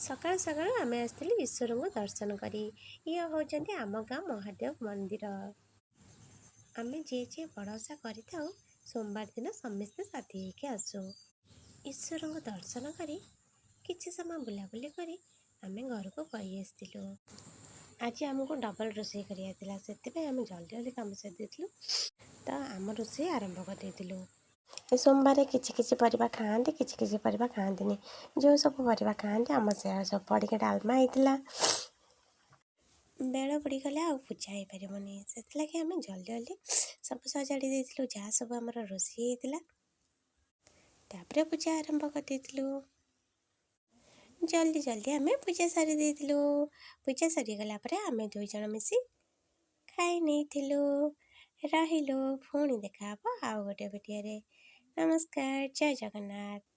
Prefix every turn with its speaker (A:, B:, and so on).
A: ସକାଳୁ ସକାଳୁ ଆମେ ଆସିଥିଲୁ ଈଶ୍ୱରଙ୍କୁ ଦର୍ଶନ କରି। ଇଏ ହେଉଛନ୍ତି ଆମ ଗାଁ ମହାଦେବ ମନ୍ଦିର। ଆମେ ଯିଏ ବଡ଼ ଓଷା କରିଥାଉ ସୋମବାର ଦିନ ସମସ୍ତେ ସାଥି ହେଇକି ଆସୁ। ଈଶ୍ୱରଙ୍କୁ ଦର୍ଶନ କରି କିଛି ସମୟ ବୁଲାବୁଲି କରି ଆମେ ଘରକୁ ପଳେଇ ଆସିଥିଲୁ। ଆଜି ଆମକୁ ଡବଲ ରୋଷେଇ କରିବାର ଥିଲା, ସେଥିପାଇଁ ଆମେ ଜଲ୍ଦି କାମ ସାରି ଦେଇଥିଲୁ। ତ ଆମ ରୋଷେଇ ଆରମ୍ଭ କରିଦେଇଥିଲୁ। ଏ ସୋମବାରେ କିଛି ପରିବା ଖାଆନ୍ତି, କିଛି ପରିବା ଖାଆନ୍ତିନି। ଯେଉଁ ସବୁ ପରିବା ଖାଆନ୍ତି ଆମ ସେୟା ସବୁ ପଡ଼ିକି ଡାଲମା ହେଇଥିଲା। ବେଳ ବୁଡ଼ିଗଲେ ଆଉ ପୂଜା ହେଇପାରିବନି, ସେଥିଲାଗି ଆମେ ଜଲ୍ଦି ସବୁ ସଜାଡ଼ି ଦେଇଥିଲୁ ଯାହା ସବୁ ଆମର ରୋଷେଇ ହେଇଥିଲା। ତାପରେ ପୂଜା ଆରମ୍ଭ କରିଦେଇଥିଲୁ। ଜଲ୍ଦି ଆମେ ପୂଜା ସାରି ଦେଇଥିଲୁ। ପୂଜା ସରିଗଲା ପରେ ଆମେ 2 ଜଣ ମିଶି ଖାଇ ନେଇଥିଲୁ। ରହିଲୁ, ପୁଣି ଦେଖା ହବ ଆଉ ଗୋଟେ ଭିଡ଼ିଓରେ। ନମସ୍କାର, ଜୟ ଜଗନ୍ନାଥ।